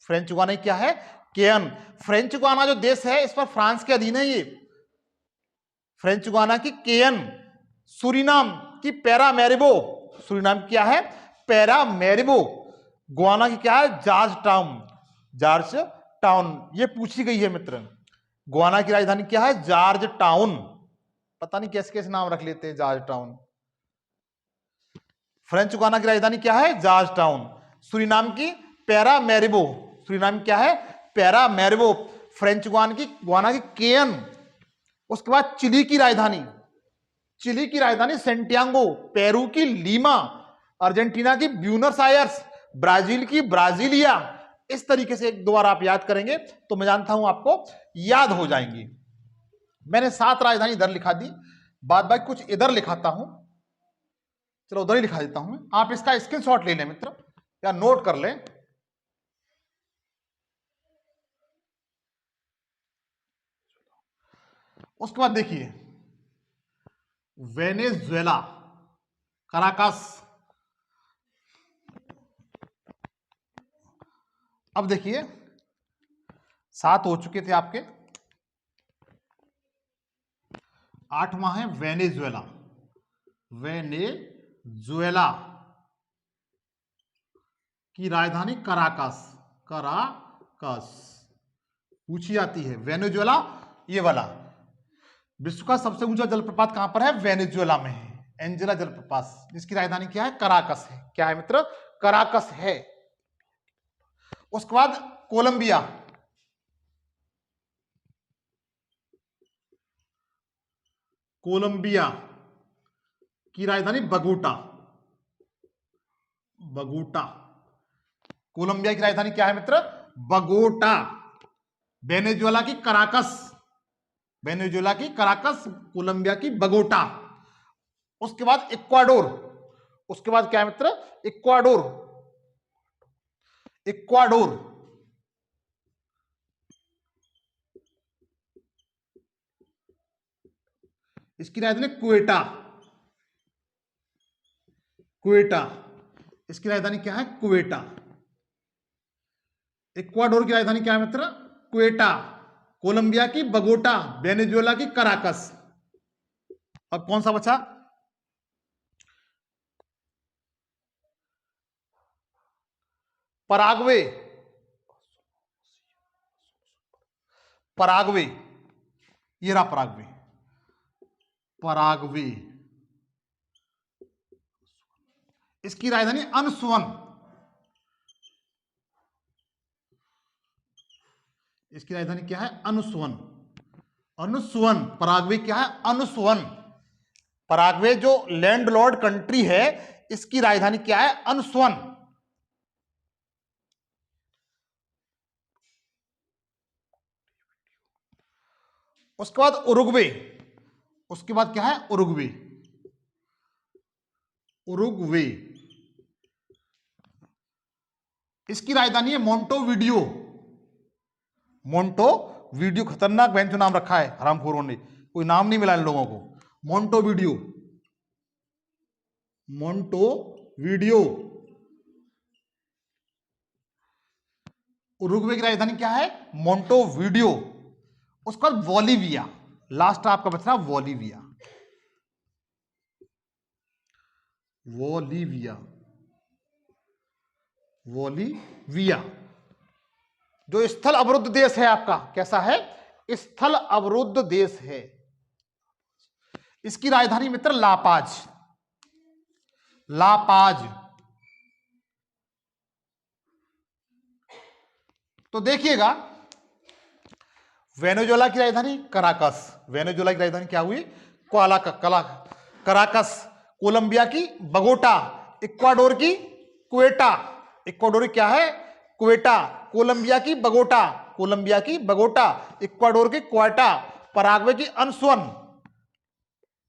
फ्रेंच गुआना क्या है? केयन। फ्रेंच गुआना जो देश है इस पर फ्रांस के अधीन है ये। फ्रेंच गुआना की केयन। सूरीनाम की पैरामेरिबो, सूरीनाम क्या है? पैरामेरिबो। गुआना की क्या है? George town, George town. ये पूछी गई है मित्र। गुआना की राजधानी क्या है? George town. पता नहीं कैसे कैसे नाम रख लेते हैं जॉर्ज टाउन। फ्रेंच गुआना की राजधानी क्या है? George town. सूरीनाम की पैरामेरिबो, सूरीनाम क्या है? पैरामेरिबो। फ्रेंच गुआना की केयन। उसके बाद चिली की राजधानी, चिली की राजधानी सेंटियागो। पेरू की लीमा। अर्जेंटीना की ब्यूनस आयर्स। ब्राजील की ब्राजीलिया। इस तरीके से एक दो बार आप याद करेंगे तो मैं जानता हूं आपको याद हो जाएंगी। मैंने 7 राजधानी इधर लिखा दी, बाद बाकी कुछ इधर लिखाता हूं। चलो उधर ही लिखा देता हूं। आप इसका स्क्रीनशॉट ले लें मित्र या नोट कर लें। उसके बाद देखिए वेनेजुएला, कराकास। अब देखिए 7 हो चुके थे आपके, 8वां है वेनेजुएला, वेनेजुएला की राजधानी कराकास, कराकास पूछी जाती है। वेनेजुएला ये वाला। विश्व का सबसे ऊंचा जलप्रपात कहां पर है? वेनेजुएला में है, एंजेला जलप्रपात, जिसकी राजधानी क्या है? कराकस है। क्या है मित्र? कराकस है। उसके बाद कोलंबिया, कोलंबिया की राजधानी बगोटा, बगोटा। कोलंबिया की राजधानी क्या है मित्र? बगोटा। वेनेजुएला की कराकस, वेनेजुएला की कराकस, कोलंबिया की बगोटा। उसके बाद इक्वाडोर, उसके बाद क्या है मित्र? Ecuador, Ecuador. इसकी राजधानी क्वेटा, क्वेटा। इसकी राजधानी क्या है? क्वेटा। इक्वाडोर की राजधानी क्या है मित्र? क्वेटा। कोलंबिया की बगोटा, वेनेजुएला की कराकस। अब कौन सा बचा? Paraguay, Paraguay. ये रहा पराग्वे, पराग्वे। इसकी राजधानी अनसुवन, इसकी राजधानी क्या है? अनुस्वन, अनुस्वन। पराग्वे क्या है? अनुस्वन। पराग्वे जो लैंडलॉर्ड कंट्री है इसकी राजधानी क्या है? अनुस्वन। उसके बाद उरुग्वे, उसके बाद क्या है? Uruguay, Uruguay. इसकी राजधानी है मोंटोविडियो, मोन्टो वीडियो, खतरनाक बेंचो नाम रखा है हरामखोरों ने, कोई नाम नहीं मिला इन लोगों को। मोन्टो वीडियो, मोन्टो वीडियो। उरुग्वे की राजधानी क्या है? मोन्टो वीडियो। उसके बाद बोलीविया, लास्ट आपका बचना बोलीविया, बोलीविया, बोलीविया जो स्थल अवरुद्ध देश है आपका, कैसा है? स्थल अवरुद्ध देश है। इसकी राजधानी मित्र लापाज, लापाज। तो देखिएगा, वेनेजुएला की राजधानी कराकस, वेनेजुएला की राजधानी क्या हुई? कराकस। कोलंबिया की बगोटा, इक्वाडोर की क्वेटा, इक्वाडोर क्या है? क्वेटा। कोलंबिया की बगोटा, कोलंबिया की बगोटा, इक्वाडोर की क्वेटा, पराग्वे की अनस्वन,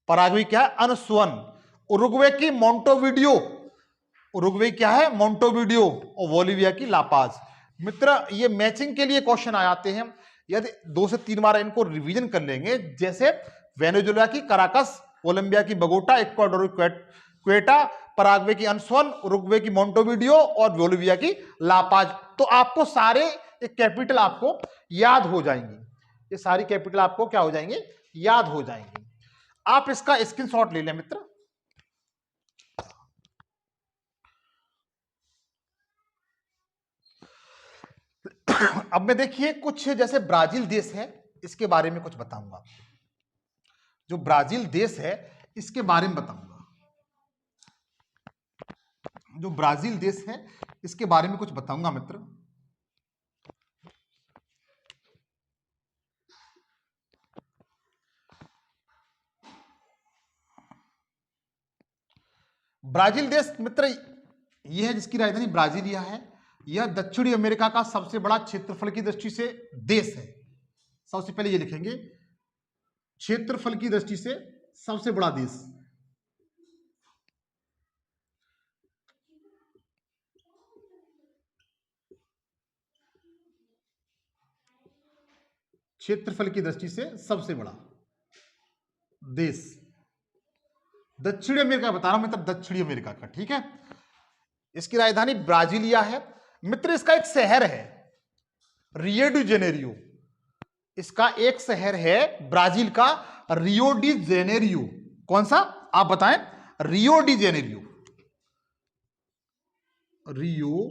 पराग्वे क्या है? अनस्वन। उरुग्वे की मोन्टोवीडियो, उरुग्वे क्या है? मोन्टोवीडियो। और बोलीविया की लापाज। मित्र ये मैचिंग के लिए क्वेश्चन आ जाते हैं, यदि 2 से 3 बार इनको रिवीजन कर लेंगे, जैसे वेनेजुएला की कराकस, कोलंबिया की बगोटा, इक्वाडोर की क्वेटा, पराग्वे की अनस्वन, उरुग्वे की मोन्टोवीडियो और बोलीविया की लापाज, तो आपको सारे कैपिटल आपको याद हो जाएंगे। ये सारी कैपिटल आपको क्या हो जाएंगे? याद हो जाएंगे। आप इसका स्क्रीनशॉट ले लें मित्र। अब मैं देखिए कुछ जैसे ब्राजील देश है, इसके बारे में कुछ बताऊंगा। जो ब्राजील देश है इसके बारे में बताऊंगा, जो ब्राजील देश है इसके बारे में कुछ बताऊंगा मित्र। ब्राजील देश मित्र यह है जिसकी राजधानी ब्राजीलिया है। यह दक्षिणी अमेरिका का सबसे बड़ा क्षेत्रफल की दृष्टि से देश है। सबसे पहले ये लिखेंगे, क्षेत्रफल की दृष्टि से सबसे बड़ा देश। क्षेत्रफल की दृष्टि से सबसे बड़ा देश दक्षिणी अमेरिका बता रहा हूं मित्र, दक्षिणी अमेरिका का, ठीक है। इसकी राजधानी ब्राजीलिया है मित्र। इसका एक शहर है रियो डी जेनेरियो, इसका एक शहर है ब्राजील का रियो डी जेनेरियो। कौन सा आप बताएं? Rio de Janeiro, Rio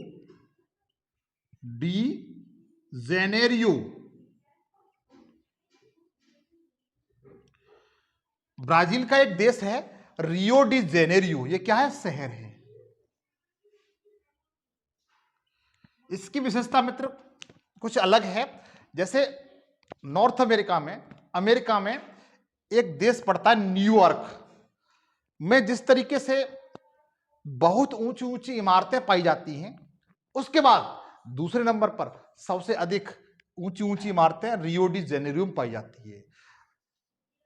de Janeiro Brazil का एक देश है रियो डी जेनेरियो। ये क्या है? शहर है। इसकी विशेषता मित्र कुछ अलग है। जैसे नॉर्थ अमेरिका में एक देश पड़ता है न्यूयॉर्क में, जिस तरीके से बहुत ऊंची ऊंची इमारतें पाई जाती हैं, उसके बाद दूसरे नंबर पर सबसे अधिक ऊंची ऊंची इमारतें रियो डी जेनेरियो में पाई जाती है।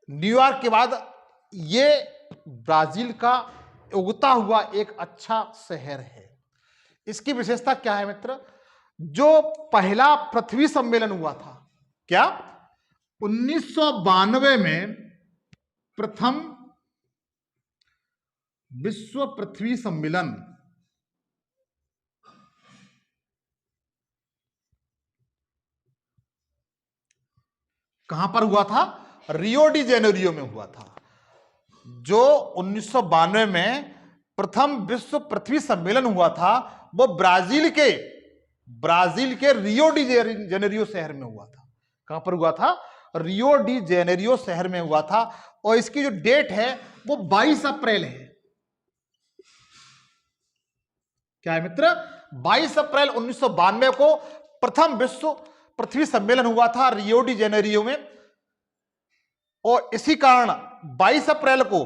न्यूयॉर्क के बाद ये ब्राजील का उगता हुआ एक अच्छा शहर है। इसकी विशेषता क्या है मित्र? जो पहला पृथ्वी सम्मेलन हुआ था, क्या 1992 में प्रथम विश्व पृथ्वी सम्मेलन कहां पर हुआ था? रियो डी जेनेरियो में हुआ था। जो 1992 में प्रथम विश्व पृथ्वी सम्मेलन हुआ था वो ब्राजील के रियो डी जेनेरियो शहर में हुआ था। कहां पर हुआ था? रियो डी जेनेरियो शहर में हुआ था। और इसकी जो डेट है वो 22 अप्रैल है। क्या है मित्र? 22 अप्रैल 1992 को प्रथम विश्व पृथ्वी सम्मेलन हुआ था रियो डी जेनेरियो में। और इसी कारण 22 अप्रैल को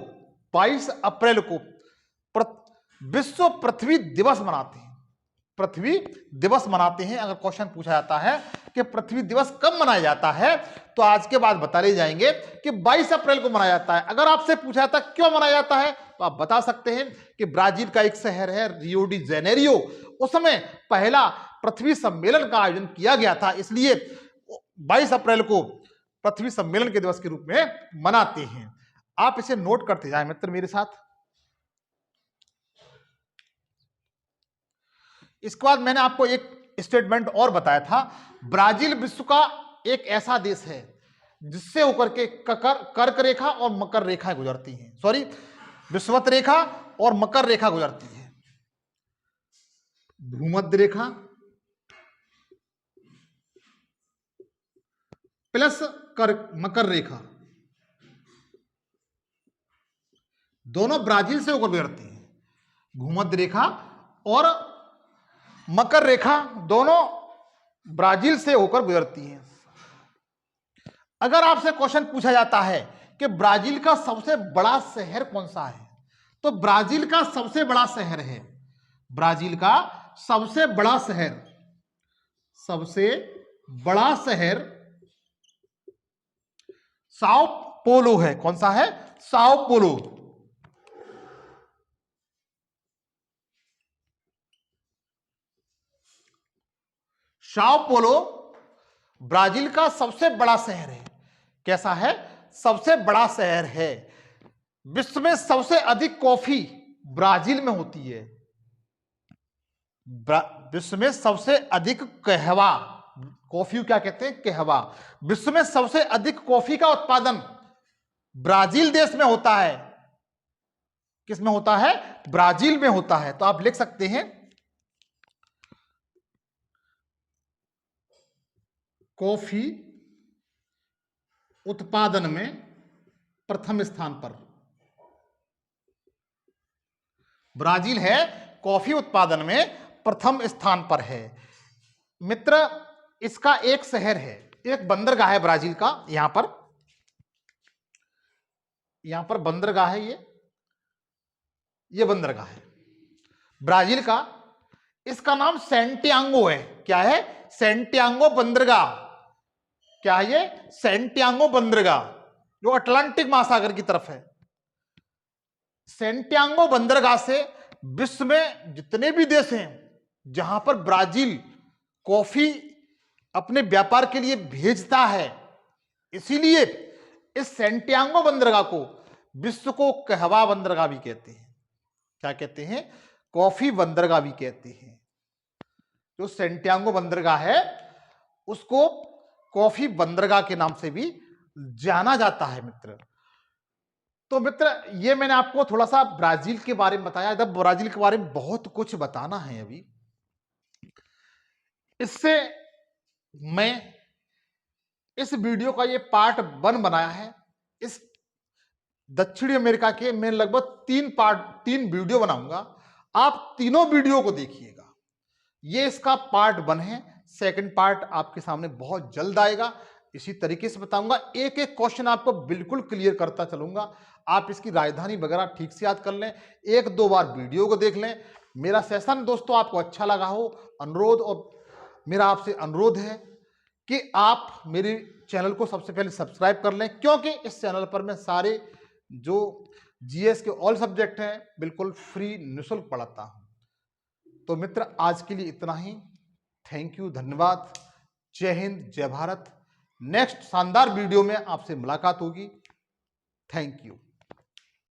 विश्व पृथ्वी दिवस मनाते हैं। पृथ्वी दिवस मनाते हैं। अगर क्वेश्चन पूछा जाता है कि पृथ्वी दिवस कब मनाया जाता है, तो आज के बाद बता ले जाएंगे कि 22 अप्रैल को मनाया जाता है। अगर आपसे पूछा जाता है क्यों मनाया जाता है, तो आप बता सकते हैं कि ब्राजील का एक शहर है रियो डी जेनेरियो, उस समय पहला पृथ्वी सम्मेलन का आयोजन किया गया था, इसलिए 22 अप्रैल को पृथ्वी सम्मेलन के दिवस के रूप में मनाते हैं। आप इसे नोट करते जाएं मित्र मेरे साथ। इसके बाद मैंने आपको एक स्टेटमेंट और बताया था, ब्राजील विश्व का एक ऐसा देश है जिससे होकर के कर्क रेखा और मकर रेखा गुजरती हैं, सॉरी विषुवत रेखा और मकर रेखा गुजरती है। भूमध्य रेखा प्लस कर्क मकर रेखा दोनों ब्राजील से होकर गुजरती हैं। भूमध्य रेखा और मकर रेखा दोनों ब्राजील से होकर गुजरती हैं। अगर आपसे क्वेश्चन पूछा जाता है कि ब्राजील का सबसे बड़ा शहर कौन सा है, तो ब्राजील का सबसे बड़ा शहर है, ब्राजील का सबसे बड़ा शहर साओ पोलो है। कौन सा है? Sao Paulo. Sao Paulo Brazil का सबसे बड़ा शहर है। कैसा है? सबसे बड़ा शहर है। विश्व में सबसे अधिक कॉफी ब्राजील में होती है। विश्व में सबसे अधिक कहवा, कॉफी क्या कहते हैं? कहवा। विश्व में सबसे अधिक कॉफी का उत्पादन ब्राजील देश में होता है। किस में होता है? ब्राजील में होता है। तो आप लिख सकते हैं कॉफी उत्पादन में प्रथम स्थान पर ब्राजील है, कॉफी उत्पादन में प्रथम स्थान पर है। मित्र इसका एक शहर है, एक बंदरगाह है ब्राजील का। यहां पर बंदरगाह है, ये बंदरगाह है ब्राजील का। इसका नाम सेंटियागो है। क्या है? सेंटियागो बंदरगाह। क्या है ये? सेंटियागो बंदरगाह, जो अटलांटिक महासागर की तरफ है। सेंटियागो बंदरगाह से विश्व में जितने भी देश हैं जहां पर ब्राजील कॉफी अपने व्यापार के लिए भेजता है, इसीलिए इस सेंटियागो बंदरगाह को विश्व को कहवा बंदरगाह भी कहते हैं। क्या कहते हैं? कॉफी बंदरगाह भी कहते हैं। जो सेंटियागो बंदरगाह है उसको कॉफी बंदरगाह के नाम से भी जाना जाता है मित्र। तो मित्र ये मैंने आपको थोड़ा सा ब्राजील के बारे में बताया। जब ब्राजील के बारे में बहुत कुछ बताना है अभी, इससे मैं इस वीडियो का ये पार्ट 1 बनाया है। इस दक्षिणी अमेरिका के मैं लगभग 3 वीडियो बनाऊंगा। आप तीनों वीडियो को देखिएगा। ये इसका पार्ट 1 है। सेकंड पार्ट आपके सामने बहुत जल्द आएगा। इसी तरीके से बताऊंगा, एक एक क्वेश्चन आपको बिल्कुल क्लियर करता चलूंगा। आप इसकी राजधानी वगैरह ठीक से याद कर लें, 1-2 बार वीडियो को देख लें। मेरा सेशन दोस्तों आपको अच्छा लगा हो, अनुरोध और मेरा आपसे अनुरोध है कि आप मेरे चैनल को सबसे पहले सब्सक्राइब कर लें, क्योंकि इस चैनल पर मैं सारे जो जीएस के ऑल सब्जेक्ट हैं बिल्कुल फ्री निःशुल्क पढ़ाता हूं। तो मित्र आज के लिए इतना ही। थैंक यू, धन्यवाद। जय हिंद, जय भारत। नेक्स्ट शानदार वीडियो में आपसे मुलाकात होगी। Thank you.